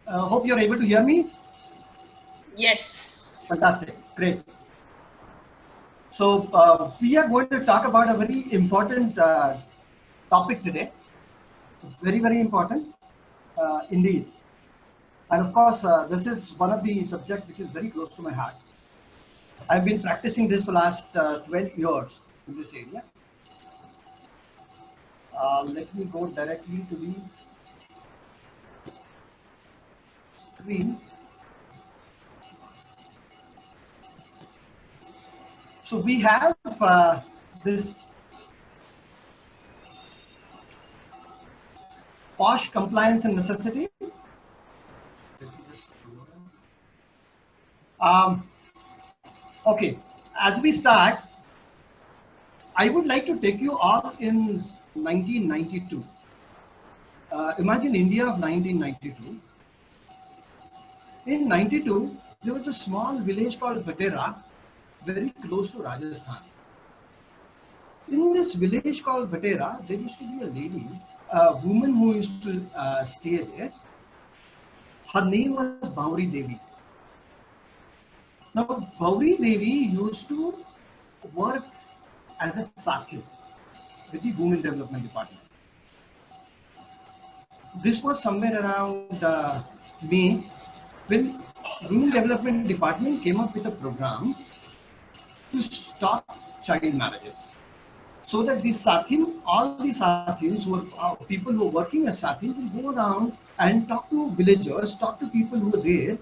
Hope you're able to hear me. Yes. Fantastic. Great. So we are going to talk about a very important topic today. Very, very important indeed. And of course, this is one of the subjects which is very close to my heart. I've been practicing this for the last 12 years in this area. Let me go directly to the screen. So we have this POSH compliance and necessity. Okay, as we start, I would like to take you all in 1992. Imagine India of 1992. In 92, there was a small village called Batera, very close to Rajasthan. In this village called Batera, there used to be a lady, a woman who used to stay there. Her name was Bhauri Devi. Now, Bhauri Devi used to work as a Sathi with the Women Development Department. This was somewhere around May, when Women Development Department came up with a program to stop child marriages. So that these Sathis, all these Sathis, who are people who are working as Sathis, will go around and talk to villagers, talk to people who are there,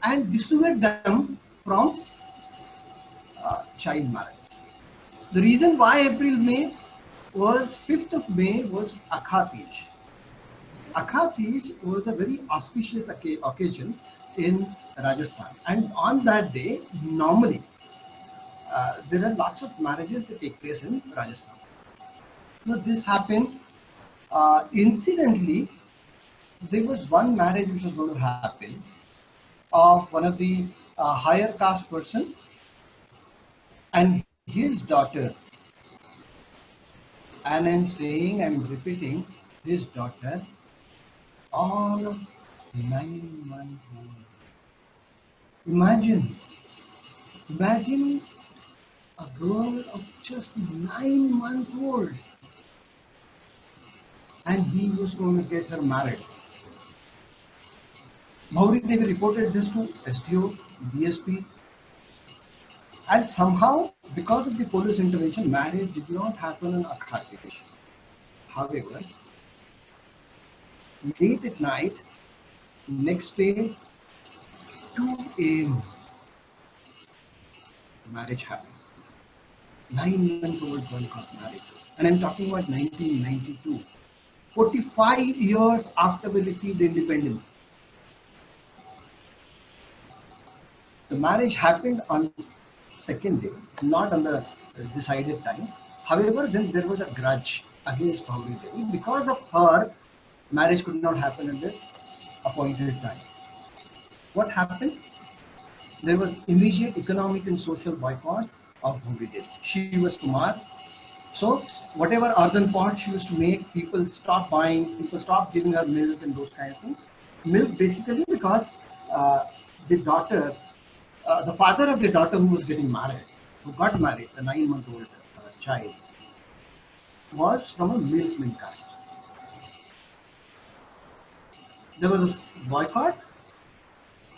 and dissuade them from child marriage. The reason why April, May was 5th of May was Akha Tej. Akha Tej was a very auspicious occasion in Rajasthan, and on that day, normally, there are lots of marriages that take place in Rajasthan. Now, this happened. Incidentally, there was one marriage which was going to happen of one of the higher caste person and his daughter. And I'm repeating, his daughter, all of 9 months old. Imagine a girl of just 9 months old, and he was going to get her married. Bhauri Devi reported this to SDO, DSP, and somehow, because of the police intervention, marriage did not happen in Akha Tej. However, late at night, next day, 2 a.m., marriage happened. 9-month-old girl got married. And I'm talking about 1992. 45 years after we received independence. The marriage happened on the second day, not on the decided time. However, then there was a grudge against Bhauri Devi. Because of her, marriage could not happen at the appointed time. What happened? There was immediate economic and social boycott of Bhauri Devi. She was Kumar. So whatever earthen pot she used to make, people stopped buying, people stopped giving her milk and those kind of things. Milk basically because the daughter, the father of the daughter who was getting married, who got married, the 9-month-old child, was from a milkman caste. There was a boycott.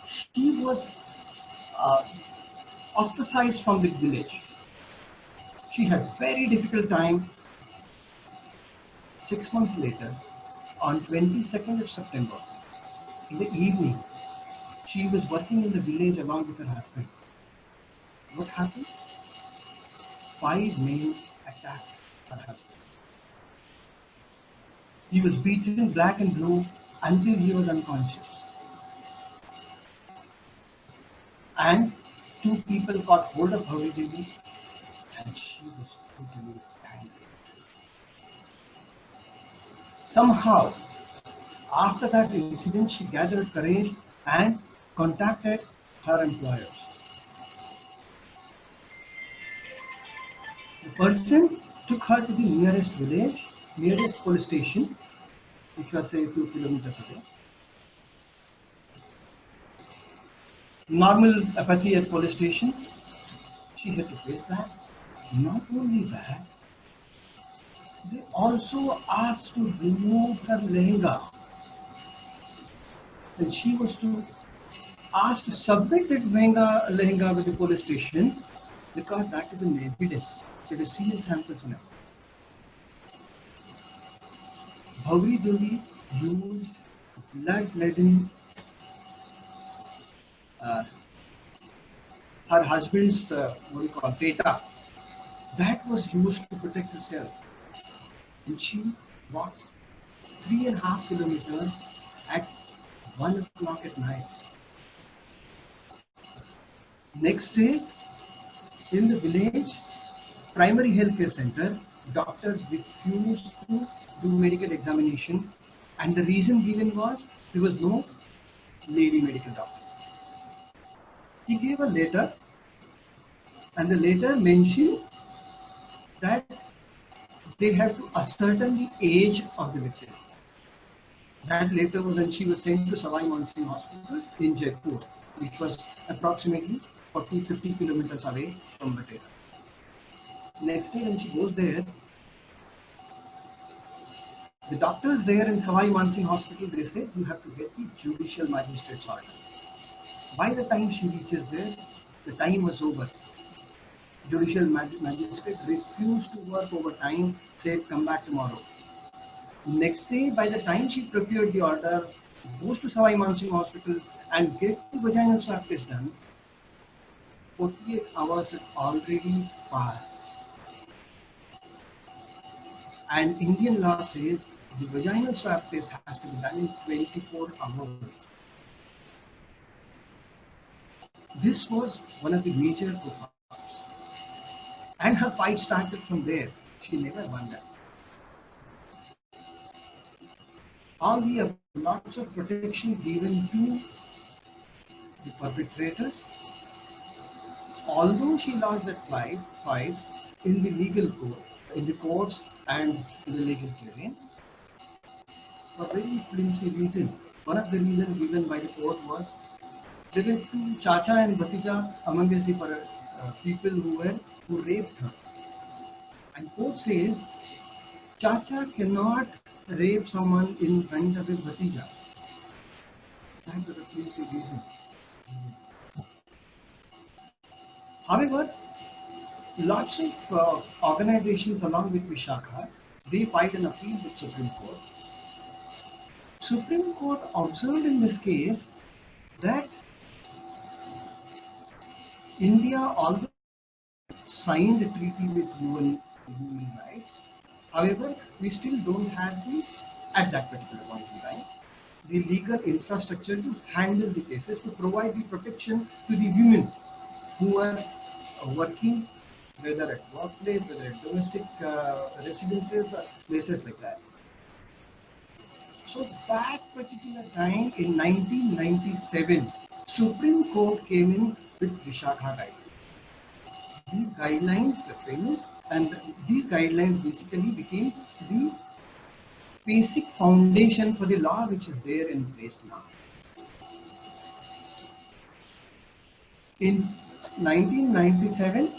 She was ostracized from the village. She had very difficult time. 6 months later, on 22nd of September, in the evening, she was working in the village along with her husband. What happened? 5 men attacked her husband. He was beaten black and blue until he was unconscious. And 2 people got hold of Bhauri Devi, and she was totally angry. Somehow, after that incident, she gathered courage and contacted her employers. The person took her to the nearest village, nearest police station, which was say a few kilometers away. Normal apathy at police stations. She had to face that. Not only that, they also asked to remove her lehenga. And she was to asked to submit that lehenga with the police station because that is an evidence. There is semen samples in it. Bhauri Devi used blood-laden uh, her husband's what do you call peta. That was used to protect herself. And she walked 3.5 kilometers at 1 o'clock at night. Next day, in the village primary healthcare center, doctor refused to do medical examination, and the reason given was there was no lady medical doctor. He gave a letter, and the letter mentioned that they have to ascertain the age of the victim. That letter was when she was sent to Savai Mansingh Hospital in Jaipur, which was approximately 40-50 kilometers away from Batera. Next day when she goes there, the doctors there in Savai Mansingh Hospital, they say you have to get the judicial magistrate's order. By the time she reaches there, the time was over. Judicial magistrate refused to work overtime, said come back tomorrow. Next day, by the time she procured the order, goes to Savai Mansingh Hospital and gets the vaginal swab test done, 48 hours had already passed. And Indian law says the vaginal swab test has to be done in 24 hours. This was one of the major profiles. And her fight started from there. She never won that. All the lots of protection given to the perpetrators. Although she lost that fight in the legal court, in the courts and in the legal terrain, for very flimsy reason. One of the reasons given by the court was there were two Chacha and Bhatija among the people who raped her. And court says Chacha cannot rape someone in front of a Bhatija. That was a flimsy reason. However, lots of organizations along with Vishakha, they filed an appeal with Supreme Court. Supreme Court observed in this case that India, although signed a treaty with UN human rights, however, we still don't have at that particular point in time, the legal infrastructure to handle the cases, to provide the protection to the women who are working, whether at workplace, whether at domestic residences, or places like that. So that particular time in 1997, Supreme Court came in with Vishakha guidelines. These guidelines were famous, and these guidelines basically became the basic foundation for the law which is there in place now. In 1997,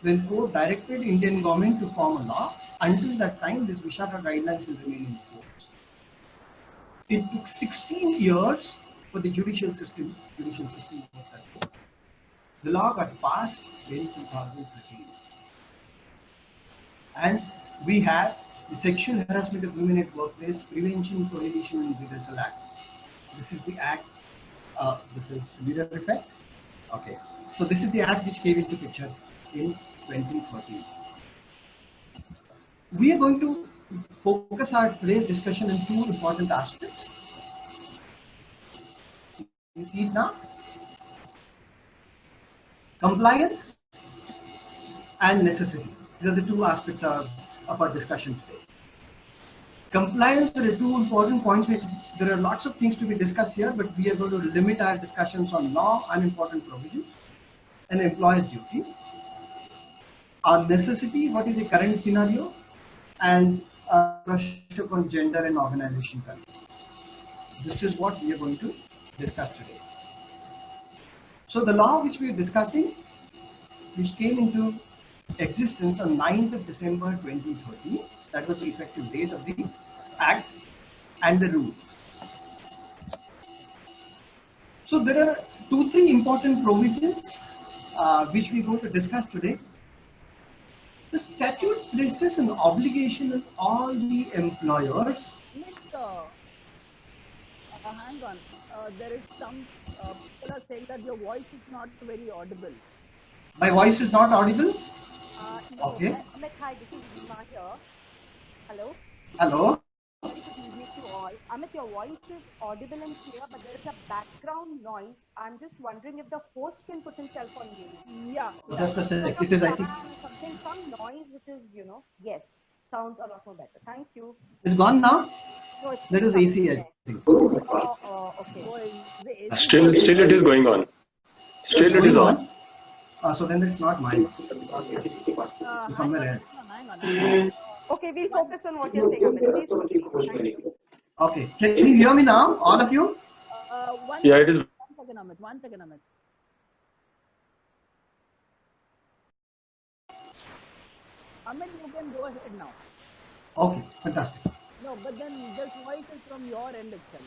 when court directed Indian government to form a law, until that time, this Vishakha guidelines will remain in force. It took 16 years for the judicial system. The law got passed in 2013, and we have the Sexual Harassment of Women at Workplace Prevention, Prohibition and Reversal Act. This is the act. This is mirror effect. Okay, so this is the act which came into picture in 2013. We are going to focus our today's discussion on two important aspects. You see it now? Compliance and necessity. These are the two aspects of our discussion today. Compliance, there are two important points. There are lots of things to be discussed here, but we are going to limit our discussions on law, unimportant provisions, and employee's duty. Our necessity, what is the current scenario, and brush up on gender and organization culture. This is what we are going to discuss today. So the law which we are discussing, which came into existence on 9th of December 2013, that was the effective date of the Act and the rules. So there are 2-3 important provisions which we're going to discuss today. The statute places an obligation on all the employers. Hang on. There is some people are saying that your voice is not very audible. My voice is not audible? No, Okay. Amit, hi, this is Reema here. Hello. Hello? Very good evening to all. Amit, your voice is audible and clear, but there is a background noise. I'm just wondering if the host can put himself on mute. Yeah. Just a Like sec. a It is, I think, fan or something, some noise which is, yes, sounds a lot more better. Thank you. it's gone now? No, it's That still is coming AC, I there. think. Okay. Oh, is the AC Still going it is going on. Still It's it is going on. on? So then it's not mine. It's somewhere else. Hang on. Okay, we'll focus on what you're saying, Amit. Please proceed. Thank you. Okay. Can you hear me now, all of you? Yeah, it is. 1 second, Amit. 1 second, Amit. Amit, you can go ahead now. Okay, fantastic. No, but then this voice is from your end itself.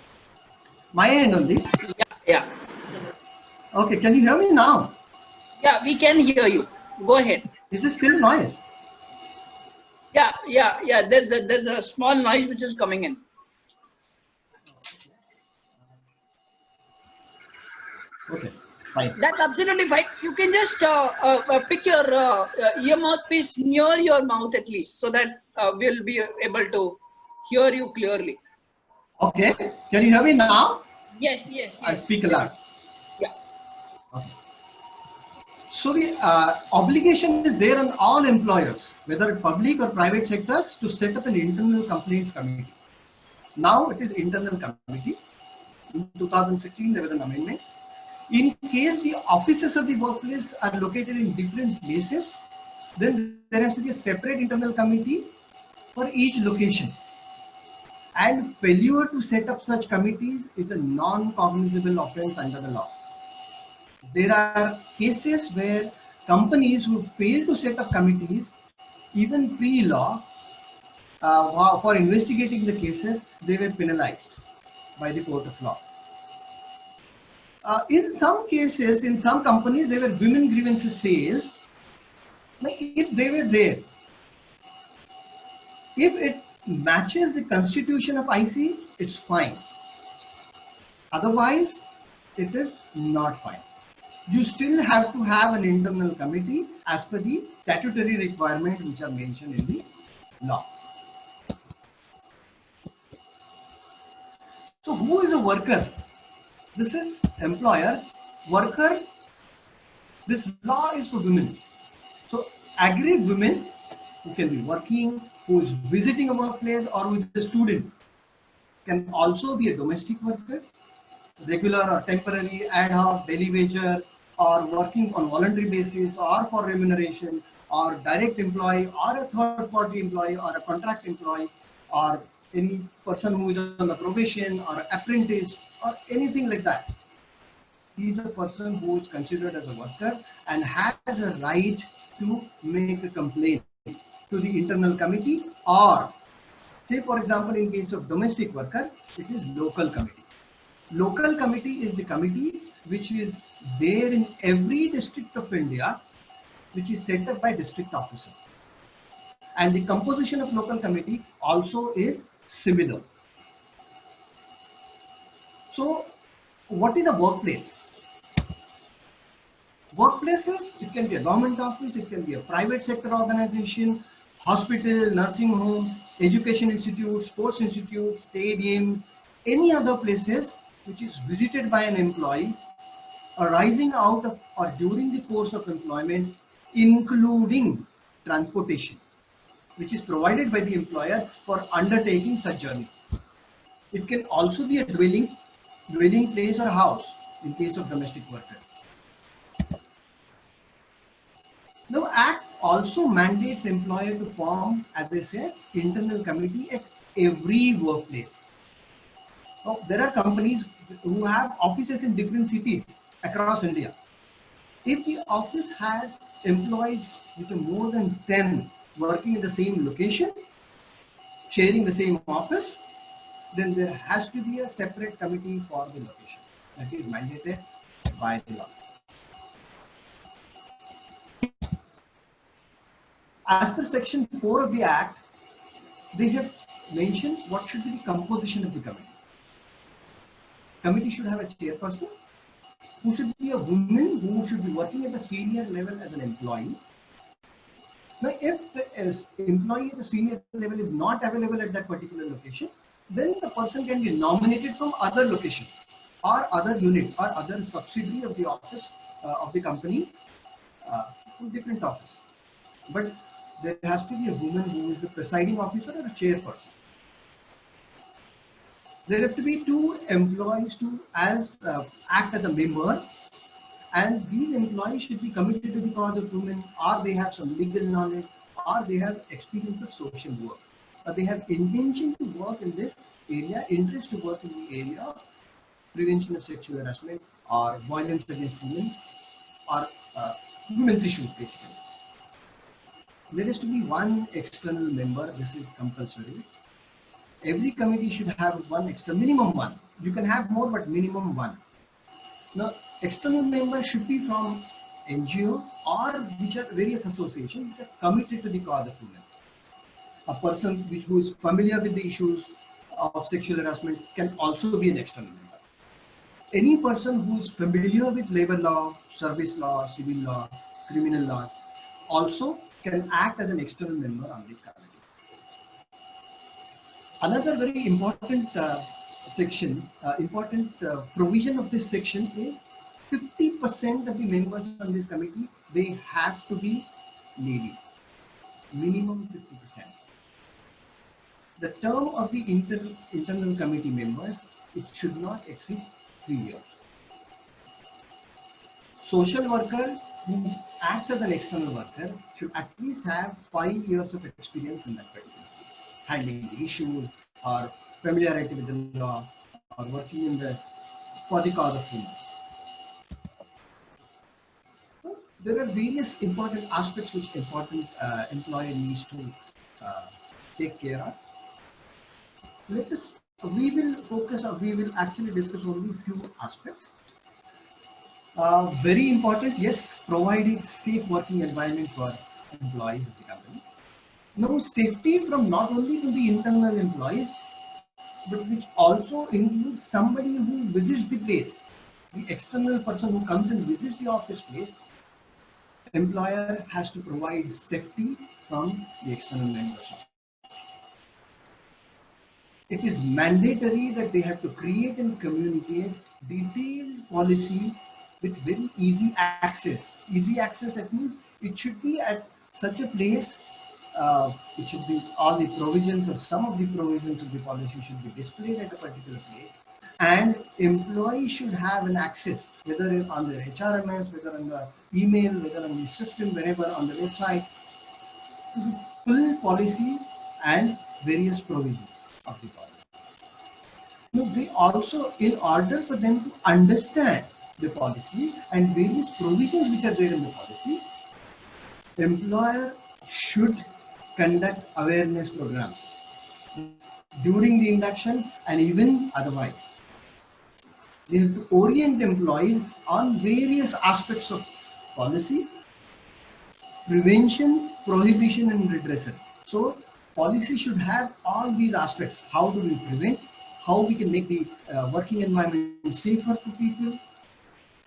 My end only. Yeah, Okay, can you hear me now? yeah, we can hear you. Go ahead. Is this still noise? Yeah. There's a small noise which is coming in. Okay, fine. That's absolutely fine. You can just pick your ear mouthpiece near your mouth at least, so that we'll be able to hear you clearly. Okay, can you hear me now? Yes. I'll speak aloud. Yeah. Okay. So the obligation is there on all employers, whether public or private sectors, to set up an internal complaints committee. Now it is internal committee. In 2016, there was an amendment. In case the offices of the workplace are located in different places, then there has to be a separate internal committee for each location. And failure to set up such committees is a non-cognizable offense under the law. There are cases where companies who fail to set up committees, even pre-law, for investigating the cases, they were penalized by the court of law. In some cases, in some companies, there were women grievances sales. If they were there, if it matches the constitution of IC, it's fine. Otherwise, it is not fine. You still have to have an internal committee as per the statutory requirements which are mentioned in the law. So who is a worker? This is employer. Worker, this law is for women. So aggrieved women who can be working, who is visiting a workplace, or who is a student, can also be a domestic worker, regular or temporary, ad hoc, daily wager, or working on voluntary basis, or for remuneration, or direct employee, or a third party employee, or a contract employee, or any person who is on the probation, or apprentice, or anything like that. He is a person who is considered as a worker and has a right to make a complaint to the internal committee, or say for example in case of domestic worker, it is local committee. Local committee is the committee which is there in every district of India, which is set up by district officer. And the composition of local committee also is similar. So what is a workplace? Workplaces, it can be a government office, it can be a private sector organization, hospital, nursing home, education institute, sports institute, stadium, any other places which is visited by an employee arising out of or during the course of employment, including transportation, which is provided by the employer for undertaking such journey. It can also be a dwelling place or house in case of domestic worker. The Act also mandates employer to form, as I said, internal committee at every workplace. Now, there are companies who have offices in different cities across India. If the office has employees which are more than 10 working in the same location, sharing the same office, then there has to be a separate committee for the location. That is mandated by the law. As per section 4 of the Act, they have mentioned what should be the composition of the committee. Committee should have a chairperson who should be a woman who should be working at the senior level as an employee. Now, if the employee at the senior level is not available at that particular location, then the person can be nominated from other location or other unit or other subsidiary of the office of the company from different office. But there has to be a woman who is the presiding officer or a chairperson. There have to be 2 employees to act as a member, and these employees should be committed to the cause of women, or they have some legal knowledge, or they have experience of social work, or they have intention to work in this area, interest to work in the area of prevention of sexual harassment or violence against women or women's issues basically. There is to be 1 external member. This is compulsory. Every committee should have 1 external, minimum 1. You can have more, but minimum 1. Now, external members should be from NGO or which are various associations which are committed to the cause of women. A person who is familiar with the issues of sexual harassment can also be an external member. Any person who is familiar with labor law, service law, civil law, criminal law also can act as an external member on this committee. Another very important provision of this section is 50% of the members on this committee, they have to be ladies, minimum 50%. The term of the internal committee members, it should not exceed 3 years. Social worker who acts as an external worker should at least have 5 years of experience in that particular field, handling the issue or familiarity with the law or working in for the cause of women. There are various important aspects which important employer needs to take care of. We will actually discuss only few aspects. Very important, yes, providing safe working environment for employees of the company. Now, safety from not only from the internal employees, but which also includes somebody who visits the place, the external person who comes and visits the office place. Employer has to provide safety from the external members. It is mandatory that they have to create and communicate detailed policy with very easy access. Easy access, that means it should be at such a place, it should be all the provisions or some of the provisions of the policy should be displayed at a particular place, and employees should have an access, whether on the HRMS, whether on the email, whether on the system, wherever on the website, to the full policy and various provisions of the policy. Now, they also, in order for them to understand the policy and various provisions which are there in the policy, employer should conduct awareness programs during the induction and even otherwise. They have to orient employees on various aspects of policy, prevention, prohibition, and redressal. So, policy should have all these aspects. How do we prevent? How we can make the working environment safer for people?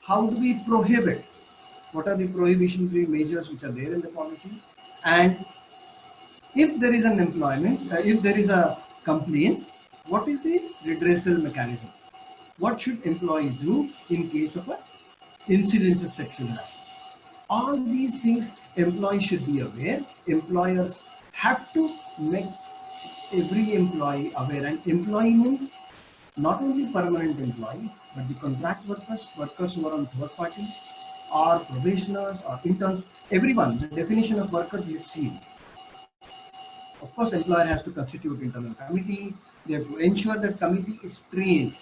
How do we prohibit? What are the prohibition-free measures which are there in the policy? And if there is an employment, if there is a complaint, what is the redressal mechanism? What should employee do in case of an incident of sexual harassment? All these things employees should be aware. Employers have to make every employee aware, and employee means not only permanent employee, but the contract workers, workers who are on third party, or probationers or interns, everyone. The definition of worker we have seen. Of course, employer has to constitute internal committee. They have to ensure that committee is trained.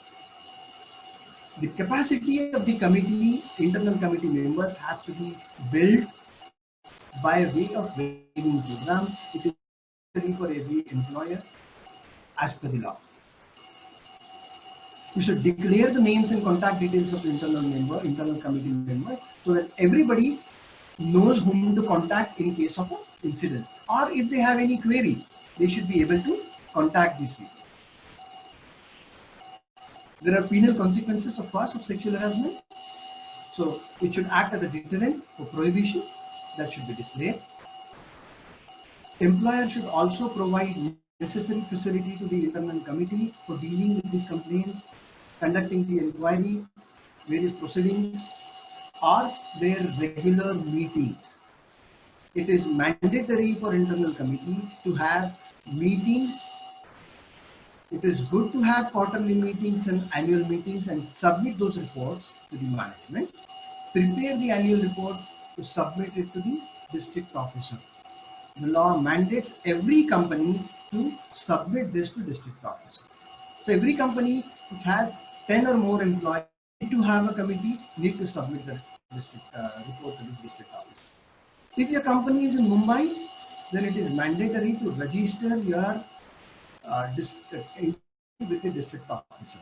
The capacity of the committee, internal committee members have to be built by way of training program. It is free for every employer as per the law. You should declare the names and contact details of the internal committee members, so that everybody knows whom to contact in case of an incident, or if they have any query, they should be able to contact these people. There are penal consequences, of course, of sexual harassment. So it should act as a deterrent for prohibition that should be displayed. Employer should also provide necessary facility to the internal committee for dealing with these complaints, conducting the inquiry, various proceedings, or their regular meetings. It is mandatory for internal committee to have meetings. It is good to have quarterly meetings and annual meetings and submit those reports to the management. Prepare the annual report to submit it to the district officer. The law mandates every company to submit this to district officer. So every company which has 10 or more employees need to have a committee, need to submit the district report to the district officer. If your company is in Mumbai, then it is mandatory to register your district with the district officer.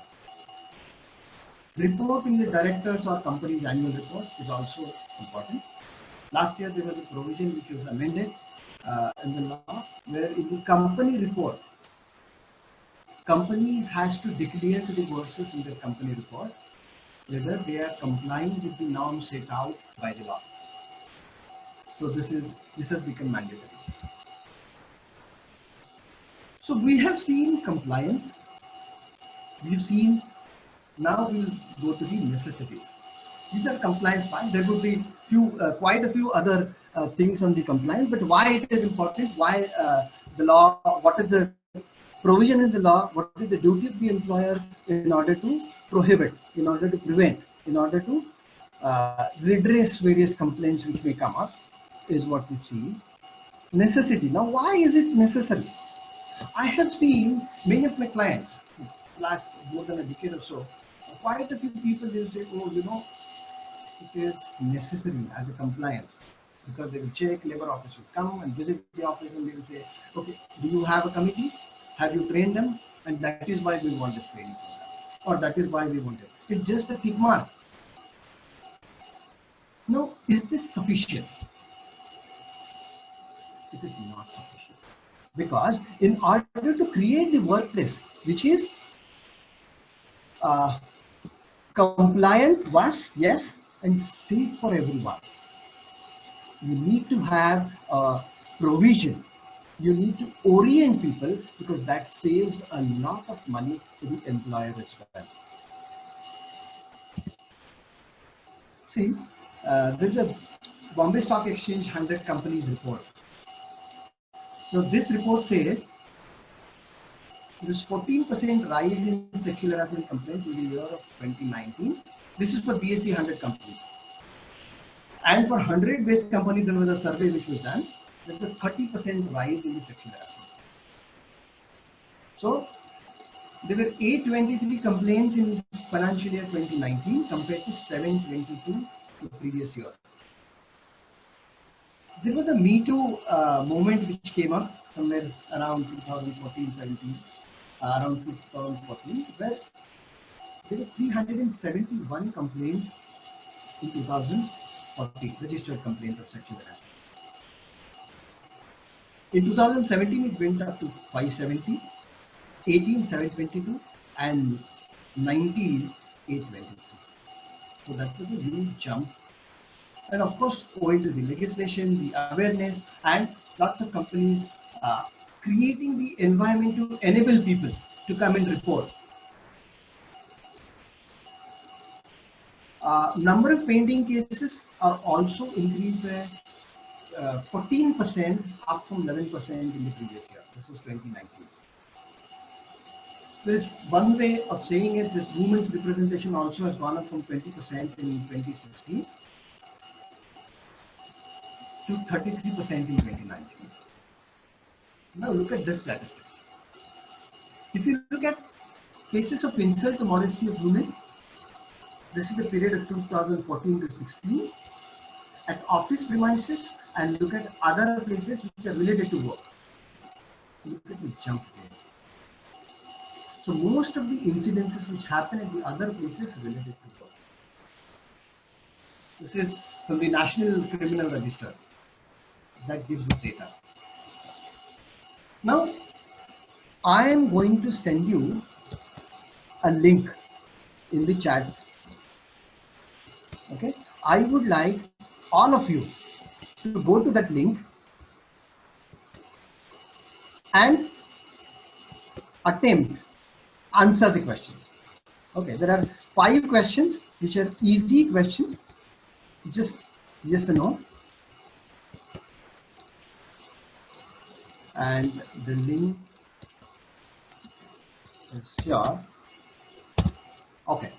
Reporting the directors or company's annual report is also important. Last year there was a provision which was amended in the law, where in the company report, company has to declare to the bosses in their company report whether they are complying with the norms set out by the law. So this has become mandatory. So we have seen compliance. We've seen, now we'll go to the necessities. These are compliance part. There would be quite a few other things on the compliance, but why it is important, why the law, what is the provision in the law, what is the duty of the employer in order to prohibit, in order to prevent, in order to redress various complaints which may come up, is what we've seen. Necessity. Now, why is it necessary? I have seen many of my clients, last more than a decade or so, quite a few people will say, oh, you know, it is necessary as a compliance, because they will check, labor office will come and visit the office and they will say, okay, do you have a committee? Have you trained them? And that is why we want this training program, or that is why we want it. It's just a tick mark. No, is this sufficient? It is not sufficient, because in order to create the workplace which is compliant, was, yes, and safe for everyone, you need to have a provision. You need to orient people, because that saves a lot of money to the employer as well. See, there's a Bombay Stock Exchange 100 companies report. Now this report says there's 14% rise in sexual harassment complaints in the year of 2019. This is for BSE 100 companies. And for 100 based companies, there was a survey which was done. There's a 30% rise in the sexual harassment. So there were 823 complaints in financial year 2019 compared to 722 the previous year. There was a Me Too movement which came up somewhere around 2014-17, around 2014, where there were 371 complaints in 2014, registered complaints of sexual harassment. In 2017, it went up to 570, 18, 722, and 19, 823. So that was a huge jump. And of course, owing to the legislation, the awareness, and lots of companies creating the environment to enable people to come and report. Number of pending cases are also increased by 14%, up from 11% in the previous year. This is 2019. There's one way of saying it, this women's representation also has gone up from 20% in 2016 to 33% in 2019. Now look at the statistics. If you look at cases of insult to modesty of women, This is the period of 2014 to 16 at office premises, and look at other places which are related to work. Look at the jump here. So most of the incidences which happen at the other places related to work. This is from the National Criminal Register. That gives the data. Now, I am going to send you a link in the chat. Okay, I would like all of you to go to that link and attempt answer the questions. Okay, there are 5 questions which are easy questions, just yes or no, and the link is here. Okay.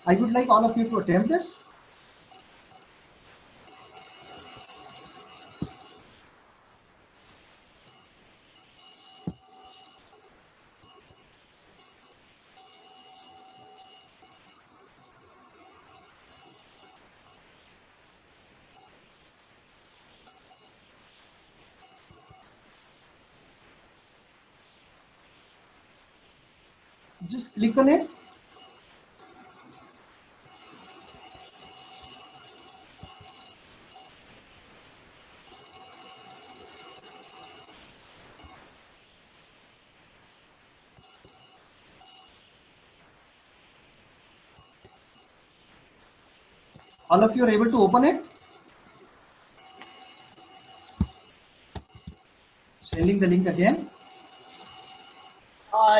I would like all of you to attempt this. Just click on it. All of you are able to open it. Sending the link again.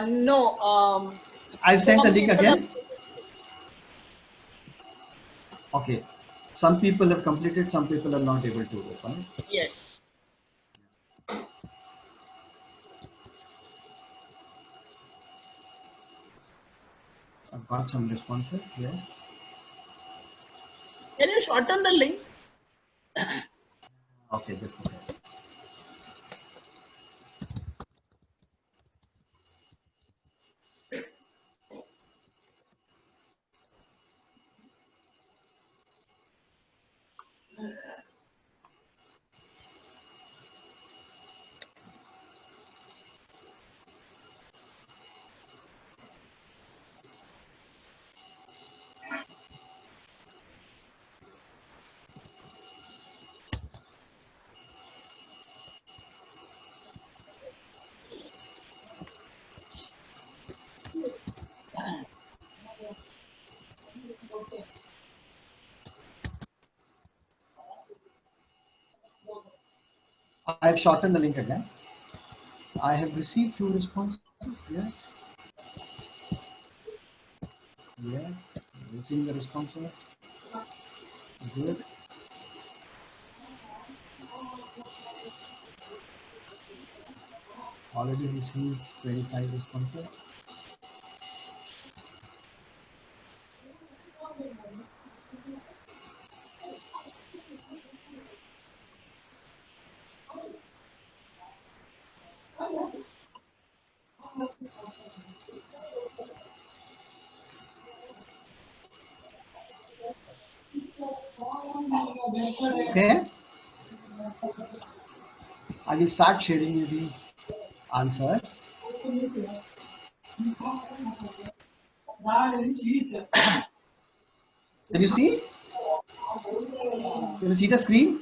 No. I've sent the some link people again. Okay. Some people have completed, some people are not able to open it. Yes. I've got some responses, yes. Can you shorten the link? Okay, just a second. I've shortened the link again. I have received few responses. Yes. Yes. Receiving the responses. Good. Already received 25 responses. Okay. I will start sharing you the answers. Can you see? Can you see the screen?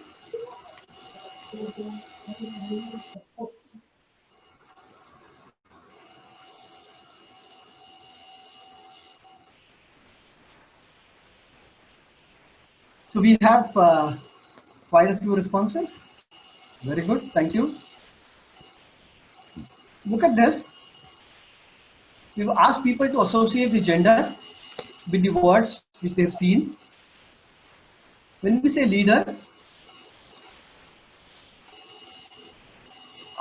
So we have quite a few responses. Very good. Thank you. Look at this. We've asked people to associate the gender with the words which they've seen. When we say leader,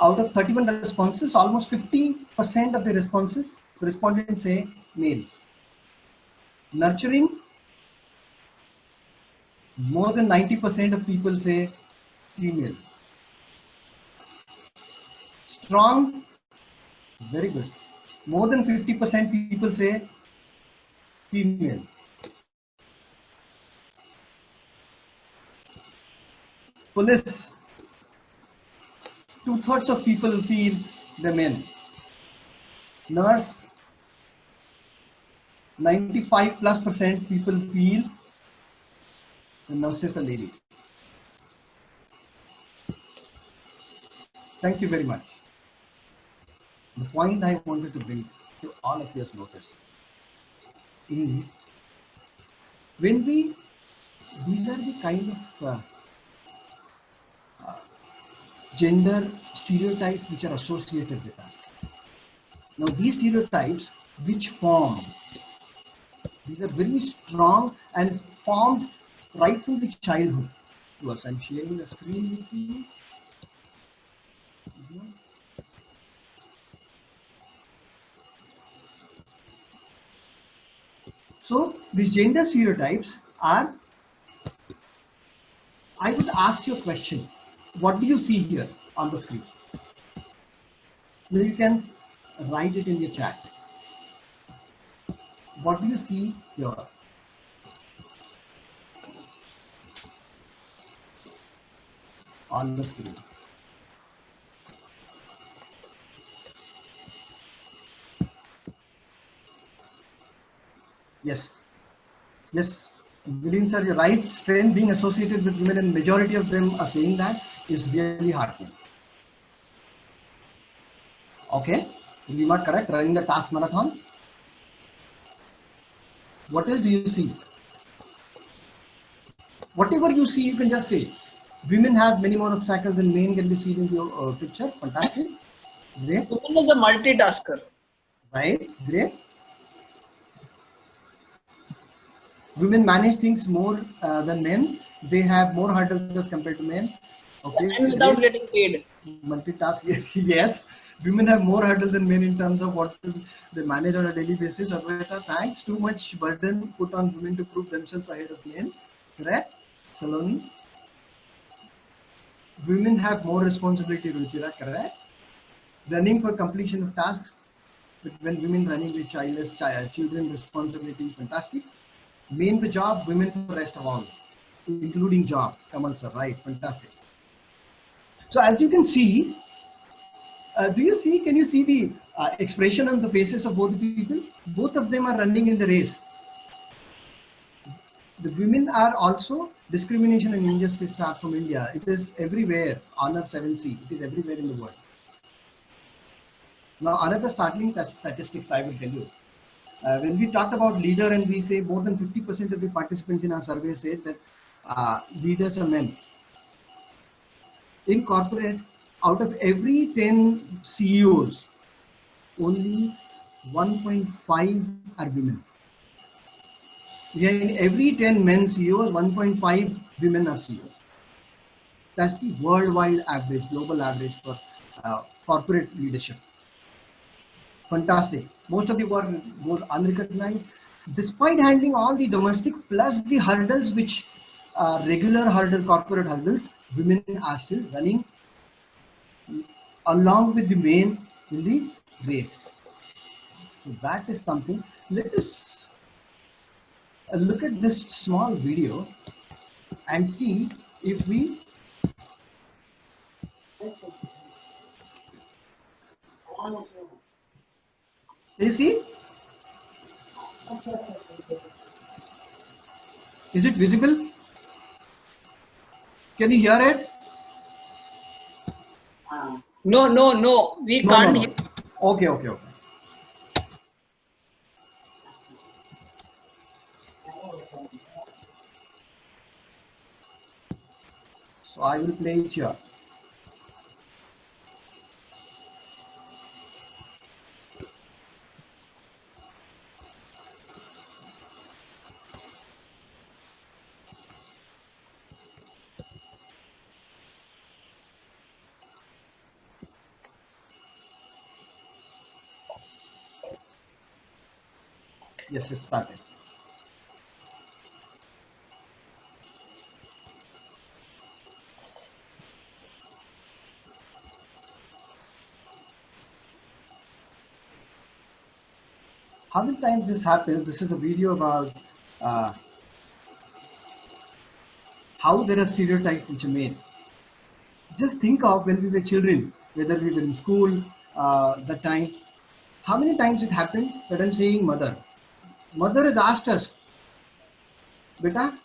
out of 31 responses, almost 50% of the responses, respondents say male. Nurturing, more than 90% of people say female. strong. Very good. More than 50% people say female. Police. 2/3 of people feel the men. Nurse. 95+% people feel the nurses are ladies. Thank you very much. The point I wanted to bring to all of your notice is when these are the kind of gender stereotypes which are associated with us. Now these stereotypes which form, these are very strong and formed right from the childhood to us. I'm sharing the screen with you. So these gender stereotypes are, I would ask you a question. What do you see here on the screen? Now you can write it in your chat. What do you see here? On the screen. Yes. Yes, William sir, you're right. Strength being associated with women, and majority of them are saying that, is really heartening. Okay, we are correct. Running the task marathon. What else do you see? Whatever you see, you can just say. Women have many more obstacles than men can be seen in your picture. Fantastic. Great. Woman is a multitasker. Right. Great. Women manage things more than men. They have more hurdles as compared to men. Okay. And without great. getting paid. Multitask, yes. Women have more hurdle than men in terms of what they manage on a daily basis. Advaita, thanks. Too much burden put on women to prove themselves ahead of men. Correct? Saloni? Women have more responsibility, Ruchira. Correct? Running for completion of tasks. When women running with childless children responsibility, fantastic. Men for job, women for rest of all, including job. Kamal sir, right? Fantastic. So as you can see, can you see the expression on the faces of both the people? Both of them are running in the race. The women are also, discrimination and injustice start from India. It is everywhere, honor 7C, it is everywhere in the world. Now another startling statistics I will tell you. When we talked about leader and we say more than 50% of the participants in our survey said that leaders are men. In corporate, out of every 10 CEOs, only 1.5 are women. In every 10 men CEOs, 1.5 women are CEOs. That's the worldwide average, global average for corporate leadership. Fantastic. Most of the work goes unrecognized. Despite handling all the domestic plus the hurdles, which regular hurdles, corporate hurdles, women are still running along with the men in the race. So that is something. Let us look at this small video and see if we you see, is it visible? Can you hear it? No. We can't hear. Okay. So I will play it here. Yes, it started. How many times this happens? This is a video about how there are stereotypes which are made. Just think of when we were children, whether we were in school, that time. How many times it happened that I'm saying mother? Mother has asked us, Beta,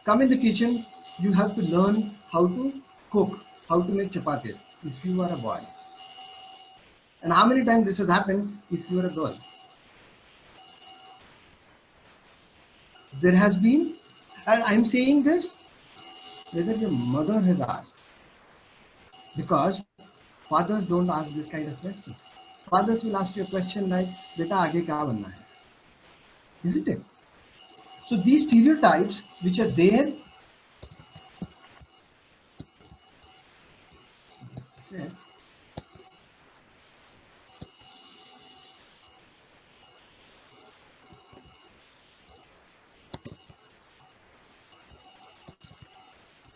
come in the kitchen. You have to learn how to cook, how to make chapatis if you are a boy. And how many times this has happened if you are a girl? There has been, and I'm saying this, whether your mother has asked, because fathers don't ask this kind of questions. Fathers will ask you a question like, "Beta, aage kya banna hai?" Isn't it? So these stereotypes which are there,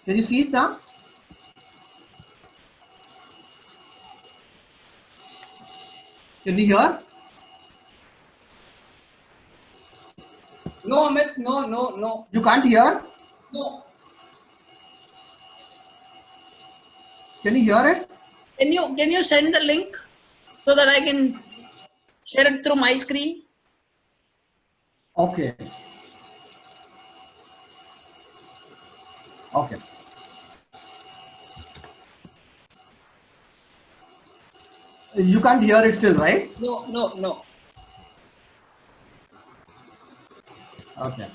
can you see it now? Can you hear? No, Amit, no. You can't hear? No. Can you hear it? Can you send the link so that I can share it through my screen? Okay. Okay. You can't hear it still, right? No. Okay.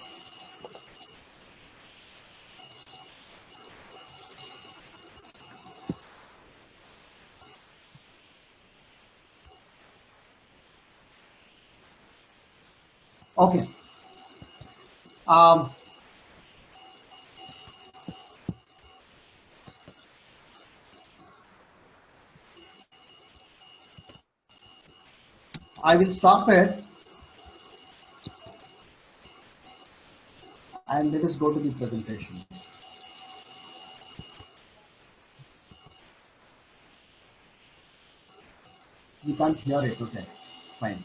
Okay. I will stop it and let us go to the presentation. You can't hear it. Okay. Fine.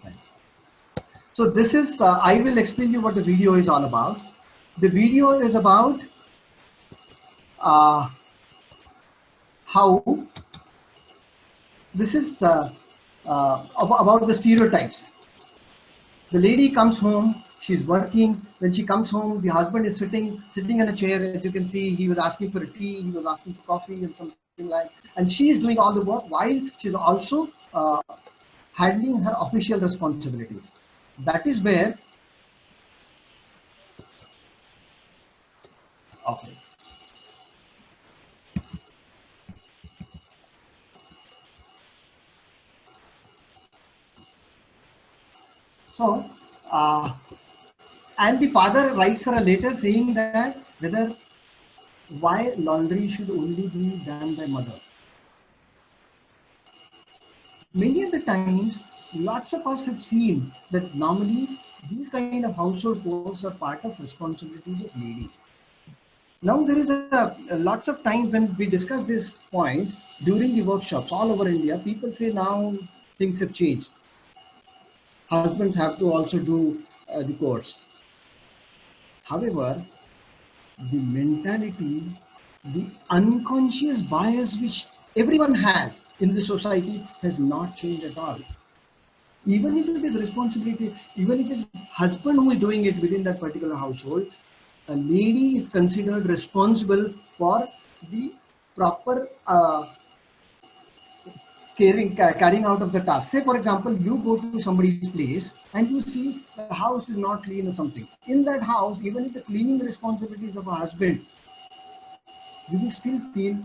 So this is, I will explain you what the video is all about. The video is about how this is about the stereotypes. The lady comes home, she's working. When she comes home, the husband is sitting in a chair. As you can see, he was asking for a tea, he was asking for coffee and something like. And she is doing all the work while she's also handling her official responsibilities. That is where. Okay. So, and the father writes her a letter saying that why laundry should only be done by mother. Many of the times, lots of us have seen that normally these kind of household chores are part of responsibilities of ladies. Now there is lots of times when we discuss this point during the workshops all over India, people say now things have changed. Husbands have to also do the chores. However, the mentality, the unconscious bias which everyone has in the society has not changed at all. Even if it is responsibility, even if it's husband who is doing it within that particular household, a lady is considered responsible for the proper carrying out of the task. Say, for example, you go to somebody's place and you see the house is not clean or something. In that house, even if the cleaning responsibilities of a husband, you will still feel,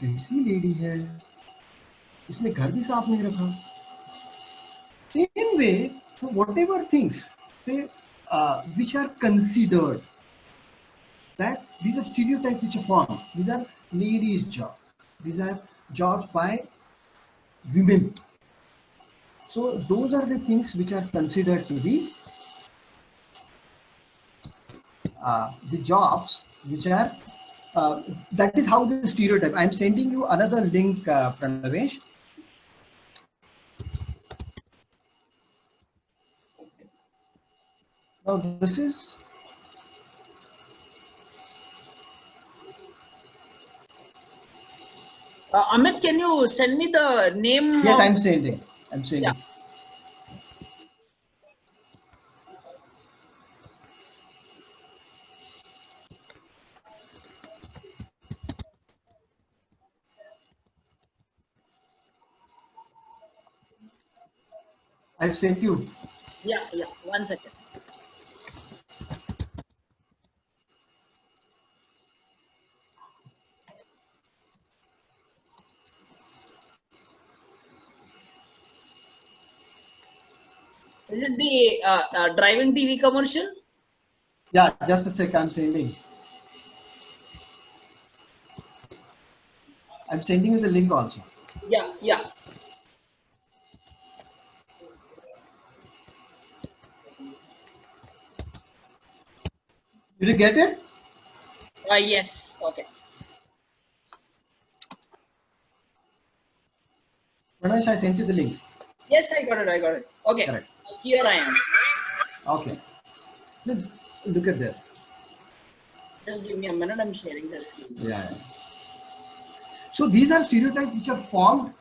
कैसी lady है, इसने घर भी साफ नहीं रखा. Same way, whatever things which are considered, that these are stereotypes which are formed. These are ladies' jobs. These are jobs by women. So those are the things which are considered to be the jobs which are. That is how the stereotype. I'm sending you another link, Pranavesh. Now this is, Amit, can you send me the name? yes, of, I'm sending. I'm yeah. sending. I've sent you. Yeah, 1 second. Is it the driving TV commercial? Yeah, just a sec. I'm sending. I'm sending you the link also. Yeah. Did you get it? Yes. Okay. Pranash, I sent you the link. Yes, I got it. Okay. Correct. Here I am. Okay. Please look at this. Just give me a minute. I'm sharing the screen. Yeah. So these are stereotypes which are formed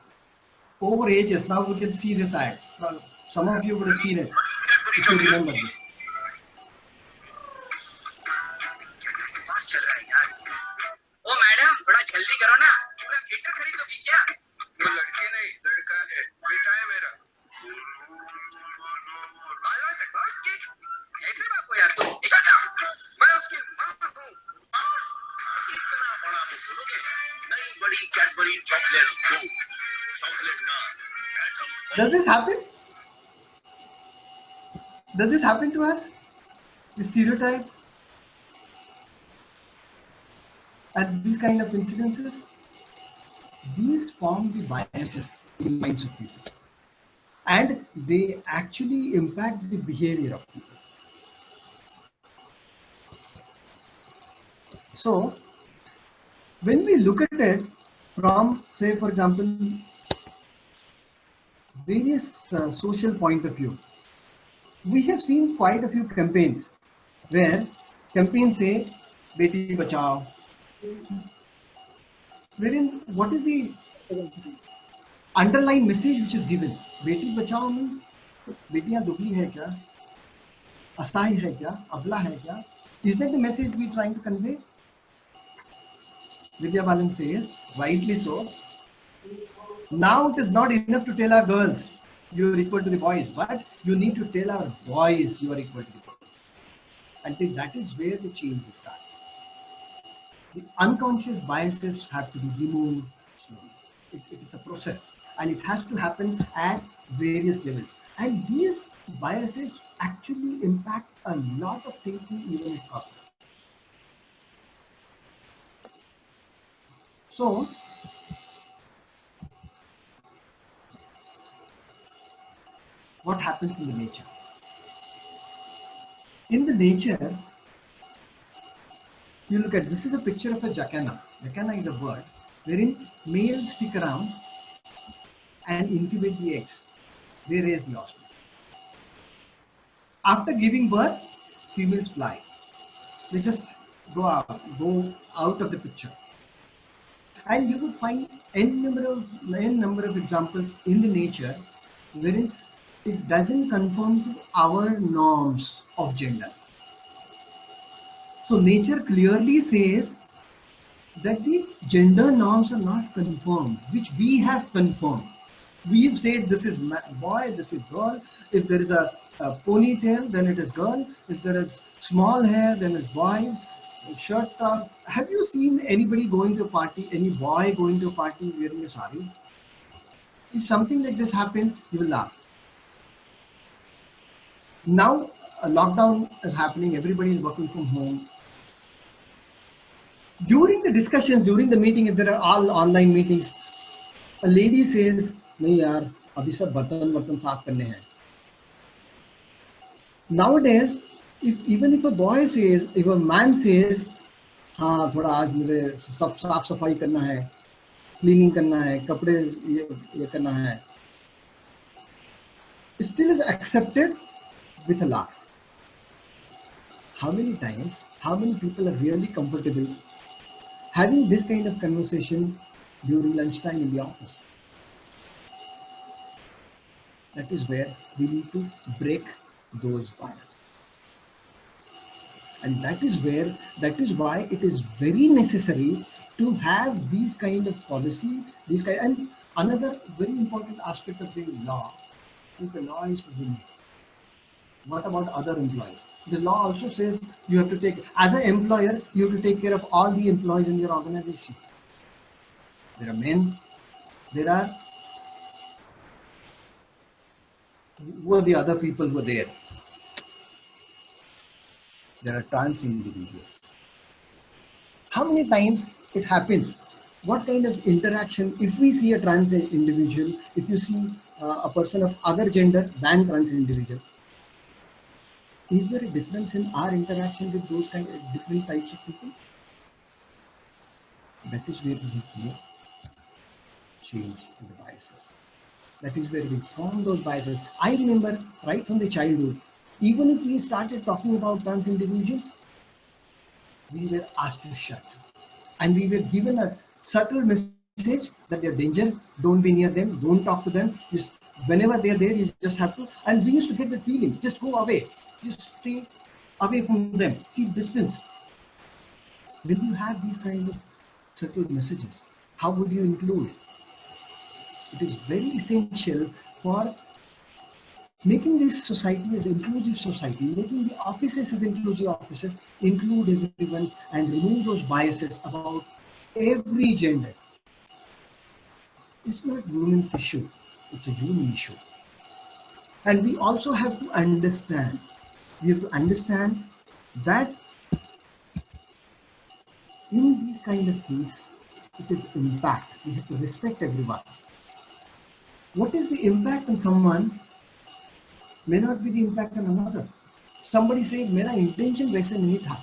over ages. Now we can see this ad. Well, some of you would have seen it, if you remember this. ओ madam थोड़ा जल्दी करो ना, पूरा theatre खरीदोगी क्या? वो लड़के नहीं, लड़का है, बेटा है मेरा। बाल कटवा उसके, ऐसे बाप हो यार तुम, शट अप, मैं उसकी माँ हूँ। इतना बड़ा मुंह खोलोगे, नई बड़ी कैडबरी चॉकलेट्स दो, चॉकलेट का atom. Does this happen? Does this happen to us? The stereotypes and these kind of incidences? These form the biases in the minds of people. And they actually impact the behavior of people. So, when we look at it from, say, for example, various social point of view, we have seen quite a few campaigns where campaigns say, Beti Bachao, wherein what is the underlying message which is given? Beti Bachao means बेटियां दुबली है क्या, असहाय है क्या, अबला है क्या? Is that the message we trying to convey? Vidya Balan says, rightly so. Now it is not enough to tell our girls you are equal to the boys, but you need to tell our boys you are equal to the boys. Until that is where the change will start. The unconscious biases have to be removed slowly. It is a process and it has to happen at various levels. And these biases actually impact a lot of thinking even at corporate. So, what happens in the nature? In the nature, you look at, this is a picture of a jacana. Jacana is a bird wherein males stick around and incubate the eggs. They raise the offspring. After giving birth, females fly. They just go out of the picture. And you will find n number of examples in the nature wherein it doesn't conform to our norms of gender. So nature clearly says that the gender norms are not conformed, which we have conformed. We've said this is boy, this is girl. If there is a ponytail, then it is girl. If there is small hair, then it's boy. Shirt top. Have you seen anybody going to a party, any boy going to a party wearing a sari? If something like this happens, you will laugh. Now a lockdown is happening, everybody is working from home. During the discussions, during the meeting, if there are all online meetings, a lady says, नहीं यार, अभी सब बर्तन साफ करने हैं. Nowadays, even if a boy says, if a man says, हाँ थोड़ा आज मुझे सब साफ सफाई करना है, क्लीनिंग करना है, कपड़े ये करना है, still is accepted with a laugh. how many times, how many people are really comfortable having this kind of conversation during lunchtime in the office? That is where we need to break those biases. And that is why it is very necessary to have these kind of policy, and another very important aspect of the law is the law is for women. What about other employees? The law also says you have to take, as an employer, you have to take care of all the employees in your organization. There are men, there are, who are the other people who are there? There are trans individuals. How many times it happens? What kind of interaction, if we see a trans individual, if you see a person of other gender than trans individual, is there a difference in our interaction with those kind of different types of people? That is where we have to change in the biases. That is where we form those biases. I remember right from the childhood, even if we started talking about trans individuals, we were asked to shut. And we were given a subtle message that they're danger, don't be near them, don't talk to them. Just whenever they're there, you just have to. And we used to get the feeling, just go away, just stay away from them, keep distance. When you have these kind of subtle messages, how would you include? It is very essential for making this society as inclusive society, making the offices as inclusive offices, include everyone and remove those biases about every gender. It's not women's issue, it's a human issue. And we also have to understand, that in these kind of things, it is impact. We have to respect everyone. What is the impact on someone may not be the impact on another. Somebody say, मेरा intention वैसे नहीं था,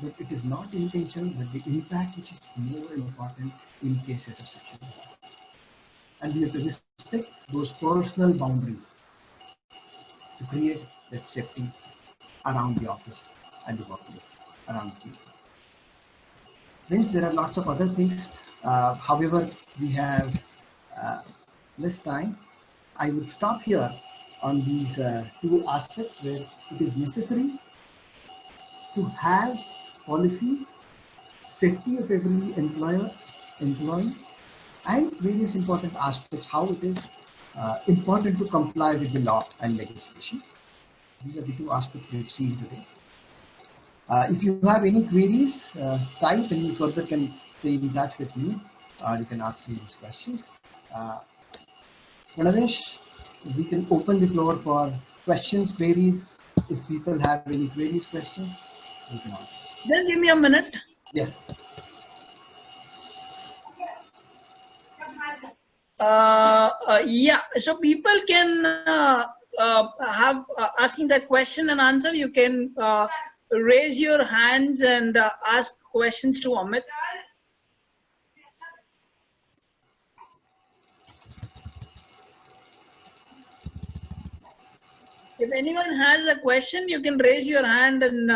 but it is not intention, but the impact which is more important in cases of sexual harassment. And we have to respect those personal boundaries to create that safety around the office and the workplace, around people. Means there are lots of other things. However, we have less time. I would stop here on these two aspects where it is necessary to have policy, safety of every employee, and various important aspects, how it is important to comply with the law and legislation. These are the two aspects we've seen today. If you have any queries, type and you further can stay in touch with me. You can ask me these questions. Pranavesh, we can open the floor for questions, queries. If people have any queries, questions, you can ask. Just give me a minute. Yes. Yeah, so people can have asking that question and answer. You can raise your hands and ask questions to Amit. If anyone has a question, you can raise your hand and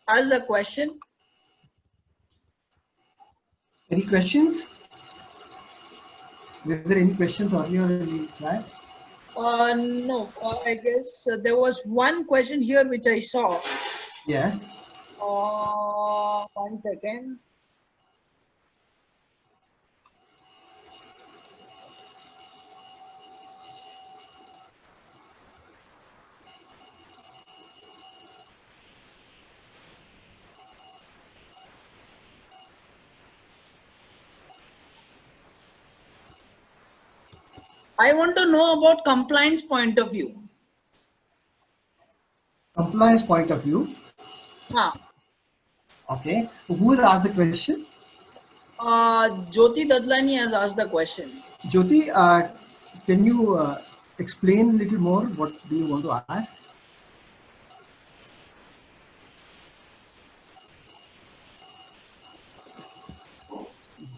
ask a question. Any questions? Were there any questions earlier in the chat? No, I guess there was one question here which I saw. Yeah. 1 second. I want to know about compliance point of view. Compliance point of view. Okay. Who has asked the question? Jyoti Dadlani has asked the question. Jyoti, can you explain a little more? What do you want to ask?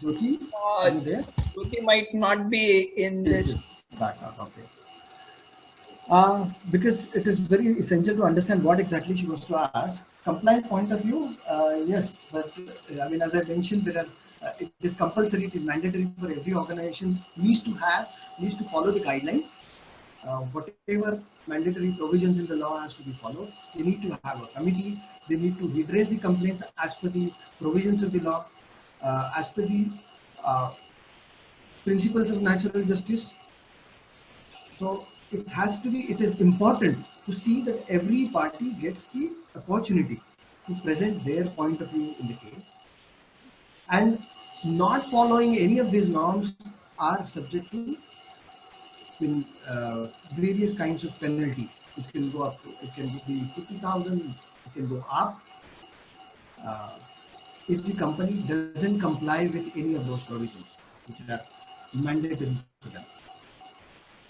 Jyoti, are you there? Jyoti might not be in this. Okay. Because it is very essential to understand what exactly she was to ask. Compliance point of view, yes, but I mean, as I mentioned, there are it is compulsory, it is mandatory for every organization needs to follow the guidelines. Whatever mandatory provisions in the law has to be followed. They need to have a committee. They need to redress the complaints as per the provisions of the law, as per the uh, principles of natural justice. So it is important to see that every party gets the opportunity to present their point of view in the case. And not following any of these norms are subject to various kinds of penalties. It can go up to, it can be 50,000, it can go up uh, if the company doesn't comply with any of those provisions, which are mandatory for them.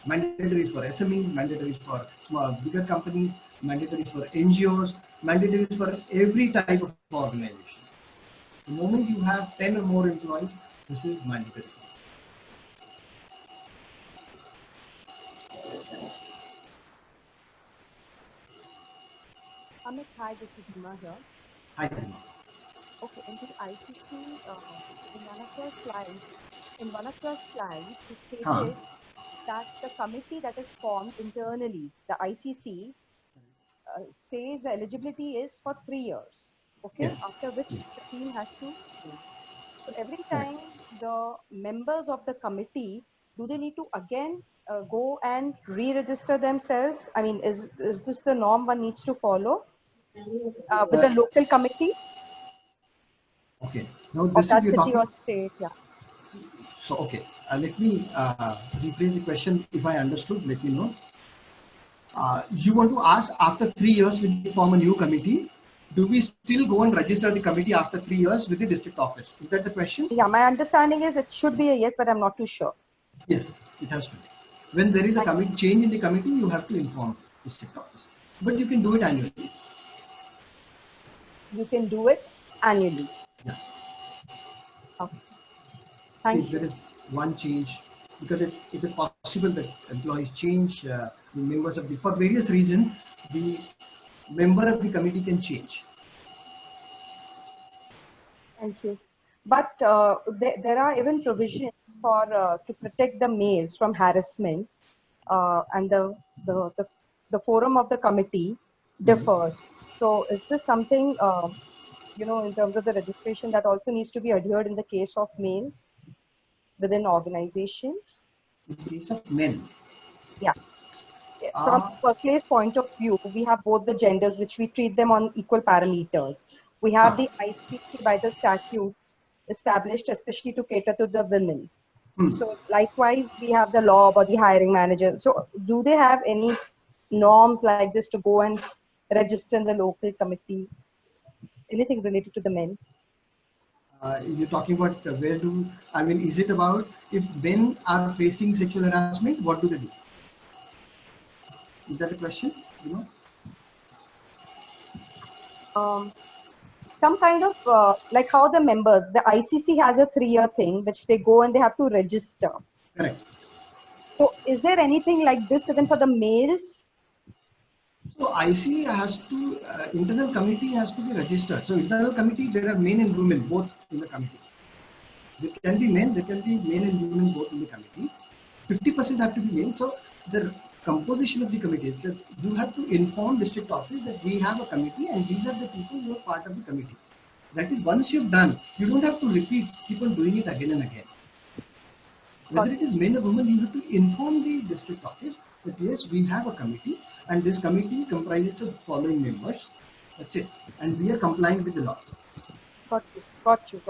Mandatory for SMEs, mandatory for small, bigger companies, mandatory for NGOs, mandatory for every type of organization. The moment you have 10 or more employees, this is mandatory. Amit, hi, this is Hima here. Hi, Karima. Okay, in the ICC, in one of your slides, you stated Huh. that the committee that is formed internally, the ICC, says the eligibility is for 3 years. Okay, Yes. after which Yes. the team has to move. So every Correct. time the members of the committee, do they need to again go and re-register themselves? I mean, is this the norm one needs to follow with the Uh, local committee okay. Now of this is that you're city talking. or state? Yeah. So okay. Let me rephrase the question. If I understood, let me know. You want to ask after 3 years when we form a new committee, do we still go and register the committee after 3 years with the district office? Is that the question? Yeah, my understanding is it should be a yes, but I'm not too sure. Yes, it has to be. When there is a committee change in the committee, you have to inform district office. But you can do it annually. You can do it annually. Yeah. Okay. Thank If you. there is one change, because it is possible that employees change, the members of the, for various reasons, the member of the committee can change. Thank you. But there are even provisions for to protect the males from harassment, and the forum of the committee differs. So, is this something in terms of the registration that also needs to be adhered in the case of males within organizations? In case of men, Yeah. From uh, workplace point of view, we have both the genders, which we treat them on equal parameters. We have huh, the ICC by the statute established especially to cater to the women. So likewise, we have the law about the hiring manager. So do they have any norms like this to go and register in the local committee? Anything related to the men? you're talking about where do, I mean, is it about if men are facing sexual harassment, what do they do? Is that a question? You know? Some kind of like how the members, the ICC has a 3-year thing which they go and they have to register. Correct. So is there anything like this even for the males? So IC has to, internal committee has to be registered. So internal committee, there are men and women both in the committee. There can be men, there can be men and women both in the committee. 50% have to be men. So the composition of the committee, so you have to inform district office that we have a committee and these are the people who are part of the committee. That is, once you've done, you don't have to repeat, keep on doing it again and again. Whether it is men or women, you have to inform the district office that yes, we have a committee and this committee comprises of following members. That's it. And we are complying with the law. Got you.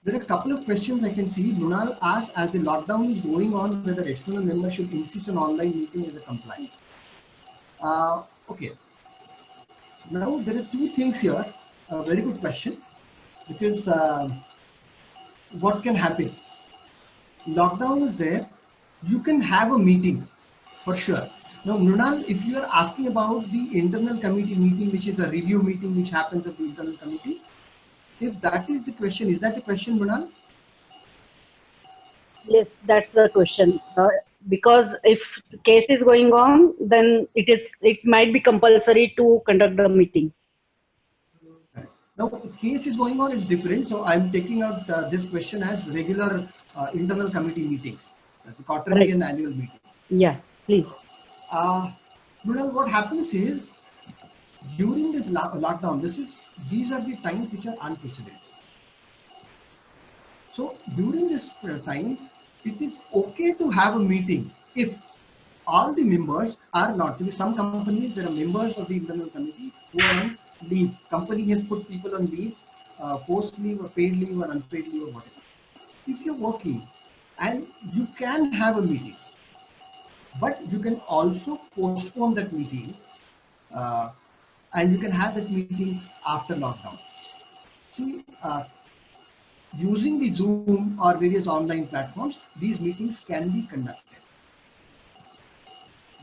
There are a couple of questions I can see. Lunal asks, as the lockdown is going on, whether external members should insist on online meeting as a compliance. Okay. Now there are two things here. A very good question, because what can happen? Lockdown is there. You can have a meeting for sure. Now, Mrunal, if you are asking about the internal committee meeting, which is a review meeting which happens at the internal committee, if that is the question, is that the question, Mrunal? Yes, that's the question. because if the case is going on, then it might be compulsory to conduct the meeting. Now, case is going on, it's different. So I'm taking out this question as regular internal committee meetings, the quarterly Right. and annual meeting. Yeah, please. Mridul, what happens is during this lockdown, these are the times which are unprecedented. So during this time, it is okay to have a meeting if all the members are not. Because some companies, there are members of the internal committee who are on leave. Company has put people on leave, forced leave or paid leave or unpaid leave or whatever. If you're working and you can have a meeting, but you can also postpone that meeting and you can have that meeting after lockdown. See, using the Zoom or various online platforms, these meetings can be conducted.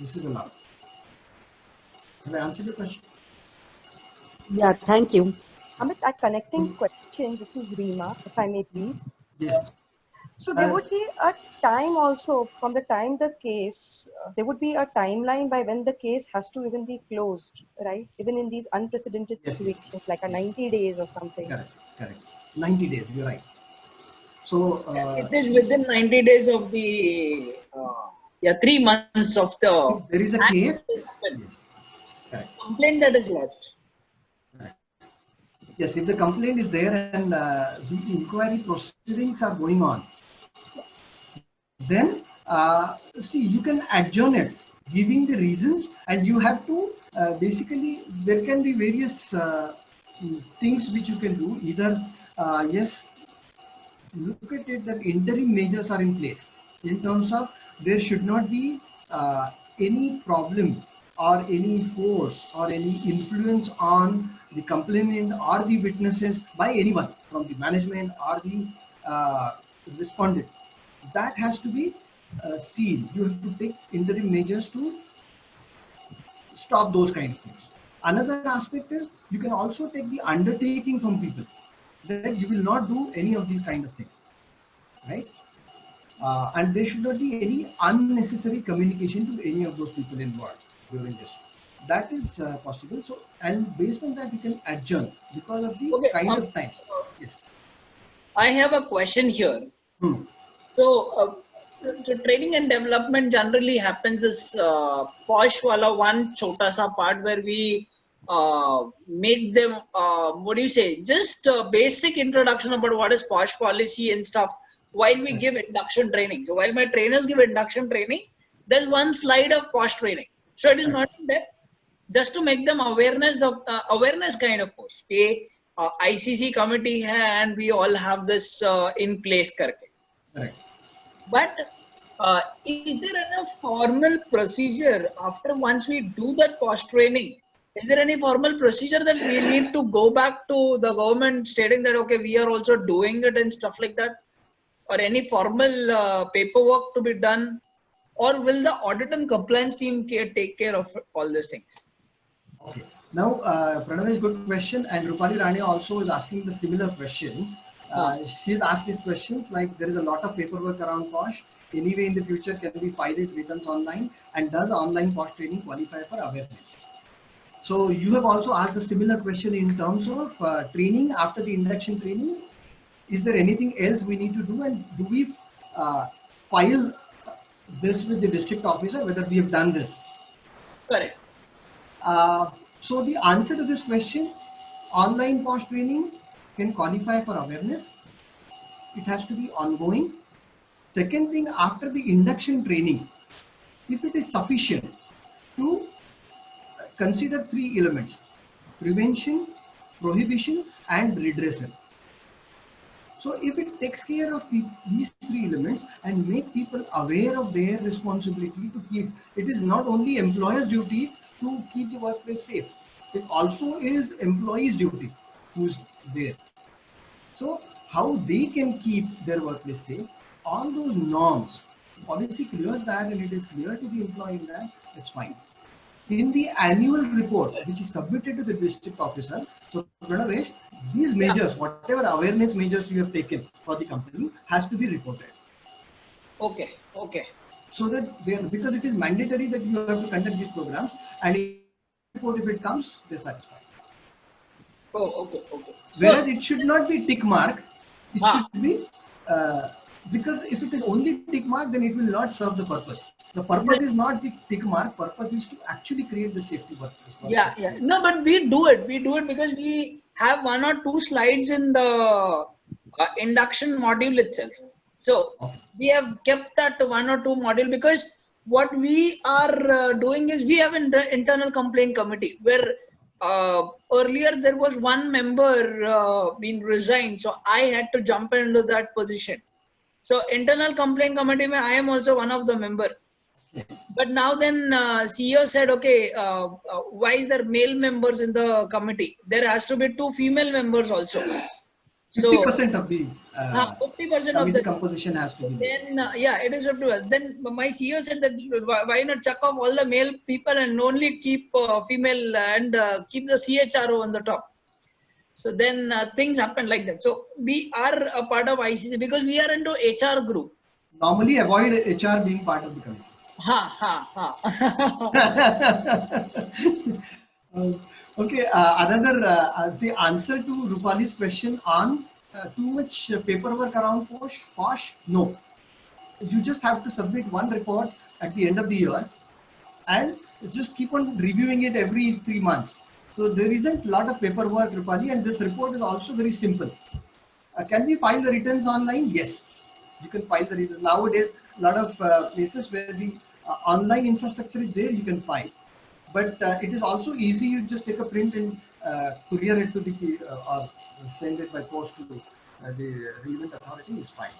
This is allowed. Have I answered your question? Yeah, thank you. Amit, a connecting question. This is Reema, if I may please. Yes. So there would be a time also from the time the case, there would be a timeline by when the case has to even be closed, right? Even in these unprecedented Yes, situations, like a 90 days or something. Correct. 90 days, you're right. So it is within 90 days of the 3 months of the if there is a case, correct. complaint that is lodged. Yes, if the complaint is there and the inquiry proceedings are going on, then see, you can adjourn it, giving the reasons, and you have to basically, there can be various things which you can do. Either yes, look at it that interim measures are in place in terms of there should not be any problem or any force or any influence on the complainant or the witnesses by anyone from the management or the respondent. That has to be seen. You have to take interim measures to stop those kind of things. Another aspect is you can also take the undertaking from people that you will not do any of these kind of things, right? And there should not be any unnecessary communication to any of those people involved during this. That is possible. So, and based on that, you can adjourn because of the kind of time. Yes. I have a question here. Hmm. So training and development generally happens this posh wala one chota sa part where we make them what do you say, just basic introduction about what is posh policy and stuff while we give induction training. So while my trainers give induction training, there's one slide of posh training. So it is not in depth, just to make them awareness of awareness kind of post. Okay, ICC committee hai and we all have this in place karke. Correct. But is there any formal procedure after once we do that post training? Is there any formal procedure that we need to go back to the government stating that okay, we are also doing it and stuff like that, or any formal paperwork to be done, or will the audit and compliance team take care of all these things? Okay. Now, Pranav, good question, and Rupali Rane also is asking the similar question. She's asked these questions like there is a lot of paperwork around POSH. Anyway, in the future, can we file it returns online? And does online POSH training qualify for awareness? So you have also asked a similar question in terms of training after the induction training. Is there anything else we need to do, and do we file this with the district officer whether we have done this? Correct. So the answer to this question, online POSH training can qualify for awareness. It has to be ongoing. Second thing, after the induction training, if it is sufficient to consider 3 elements: prevention, prohibition, and redressal. So if it takes care of these 3 elements and make people aware of their responsibility to keep, it is not only employer's duty to keep the workplace safe, it also is employee's duty who's there. So how they can keep their workplace safe, all those norms, policy clears that and it is clear to the employee that, it's fine. In the annual report, which is submitted to the district officer, so Pranavesh, these measures, whatever awareness measures you have taken for the company, has to be reported. Okay. so that because it is mandatory that you have to conduct these programs, and if it comes, they're satisfied. Oh, okay, okay. Whereas it should not be tick mark. It Ah. should be because if it is only tick mark, then it will not serve the purpose. The purpose is not the tick mark. Purpose is to actually create the safety work. Yeah, yeah. No, but we do it. We do it because we have 1 or 2 slides in the induction module itself. So we have kept that 1 or 2 module because what we are doing is we have an internal complaint committee where earlier there was one member being resigned, so I had to jump into that position. So internal complaint committee, I am also one of the member. But now then CEO said, okay, why is there male members in the committee? There has to be 2 female members also. So 50% of the 50% of the composition has to be. Then yeah, it is up to us. Then my CEO said that why not chuck off all the male people and only keep female and keep the CHRO on the top. So then things happen like that. So we are a part of ICC because we are into HR group. Normally avoid HR being part of the committee. Okay, another the answer to Rupali's question on too much paperwork around POSH, no. You just have to submit one report at the end of the year and just keep on reviewing it every 3 months. So there isn't a lot of paperwork, Rupali, and this report is also very simple. Can we file the returns online? Yes, you can file the returns. Nowadays, a lot of places where the online infrastructure is there, you can file. But it is also easy. You just take a print and courier it to the or send it by post to the relevant authority. Is fine.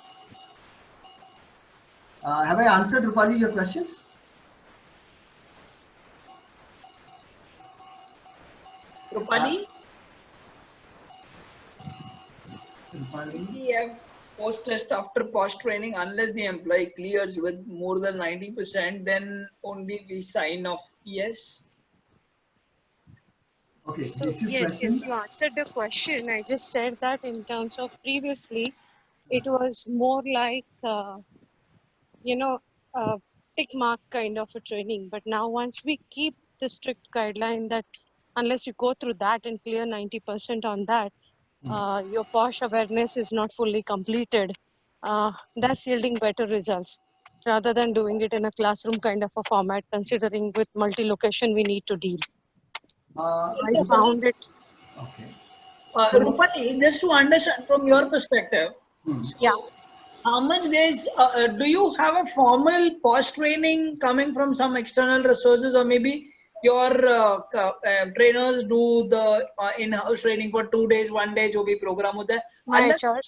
Have I answered, Rupali, your questions? Rupali? Rupali? We have post-test after post training unless the employee clears with more than 90%, then only we sign off yes. Okay, So this is yes, question. yes, you answered the question. I just said that in terms of previously, it was more like, tick mark kind of a training. But now once we keep the strict guideline that unless you go through that and clear 90% on that, your POSH awareness is not fully completed. That's yielding better results rather than doing it in a classroom kind of a format, considering with multi-location we need to deal. I found it. Okay. Rupali, just to understand from your perspective, Yeah. how much days do you have a formal post training coming from some external resources, or maybe your trainers do the in-house training for 2 days, 1 day, jo bhi program hota hai? My HR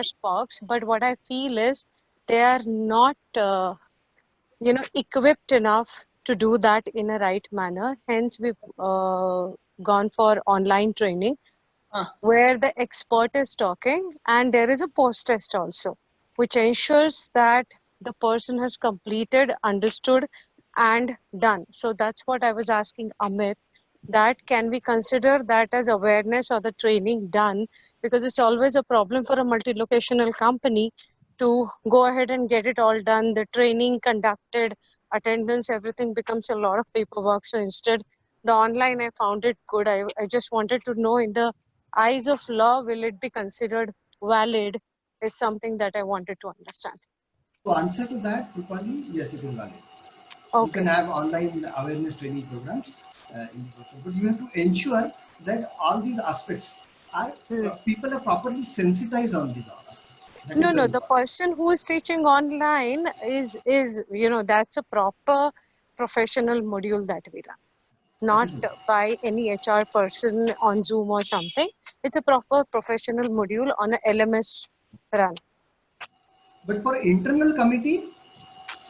Sparks, but what I feel is they are not, equipped enough to do that in a right manner. Hence, we've gone for online training where the expert is talking and there is a post-test also, which ensures that the person has completed, understood, and done. So that's what I was asking Amit, that can we consider that as awareness or the training done, because it's always a problem for a multi-locational company to go ahead and get it all done, the training conducted, attendance, everything becomes a lot of paperwork. So instead, the online, I found it good. I just wanted to know, in the eyes of law, will it be considered valid, is something that I wanted to understand. To answer to that, Rupali, yes, it is valid. Okay. You can have online awareness training programs in person, but you have to ensure that all these aspects are people are properly sensitized on these aspects. No, the person who is teaching online is that's a proper professional module that we run, not by any HR person on Zoom or something. It's a proper professional module on a LMS run. But for internal committee,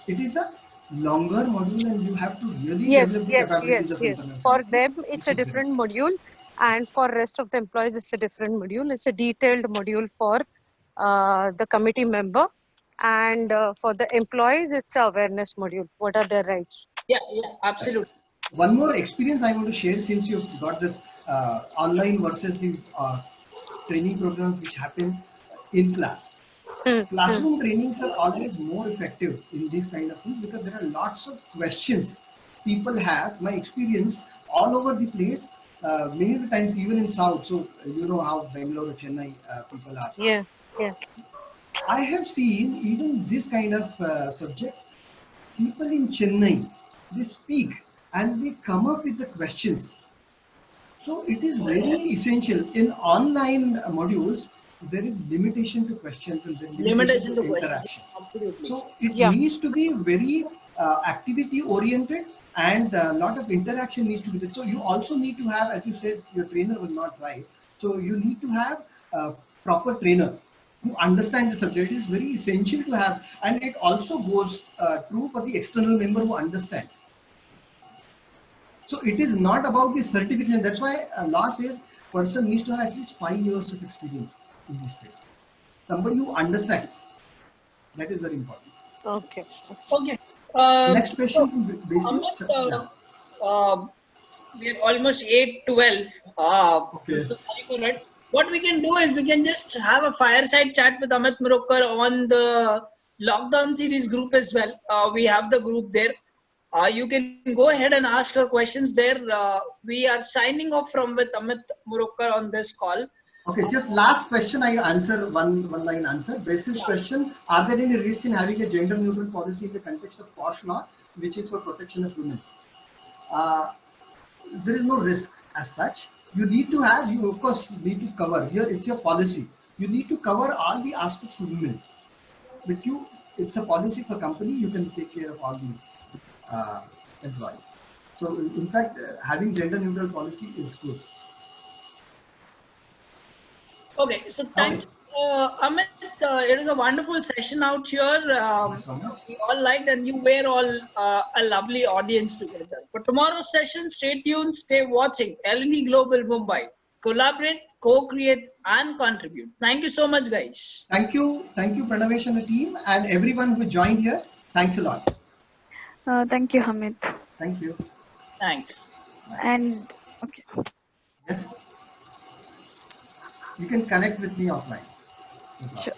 it is a longer module and you have to really yes. develop the capabilities of internal For committee, them, it's a different module, and for rest of the employees, it's a different module. It's a detailed module for the committee member, and for the employees, it's an awareness module. What are their rights? Yeah, absolutely. One more experience I want to share, since you've got this online versus the training programs which happen in class. Classroom trainings are always more effective in this kind of things because there are lots of questions people have. My experience all over the place, many of the times even in South. So you know how Bangalore or Chennai people are. Yeah, yeah. I have seen even this kind of subject. People in Chennai, they speak and they come up with the questions. So it is very essential in online modules. There is limitation to questions and then Limitation to questions. interactions. Absolutely. So it Yeah. needs to be very activity oriented and a lot of interaction needs to be there. So you also need to have, as you said, your trainer will not write. So you need to have a proper trainer who understands the subject. It is very essential to have, and it also goes true for the external member who understands. So it is not about the certification. That's why law says person needs to have at least 5 years of experience in this field. Somebody who understands. That is very important. Okay. Okay. Next question. Amit, we are almost 8:12. Okay. So sorry for it. What we can do is we can just have a fireside chat with Amit Murukar on the lockdown series group as well. We have the group there. You can go ahead and ask your questions there. We are signing off from with Amit Murukar on this call. Okay, just last question. I answer one line answer. Basis question: are there any risk in having a gender neutral policy in the context of POSH law, which is for protection of women? There is no risk as such. You need to have, you of course need to cover. Here it's your policy. You need to cover all the aspects for women. But it's a policy for company. You can take care of all the employees. So in fact, having gender neutral policy is good. Okay, so thank you, Amit. It was a wonderful session out here. Thank you so much. We all liked, and you were all a lovely audience together. For tomorrow's session, stay tuned, stay watching LNE Global Mumbai. Collaborate, co-create, and contribute. Thank you so much, guys. Thank you, Pranavesh and the team, and everyone who joined here. Thanks a lot. Thank you, Hamid. Thank you. Thanks. And okay. Yes. You can connect with me offline. No problem. Sure.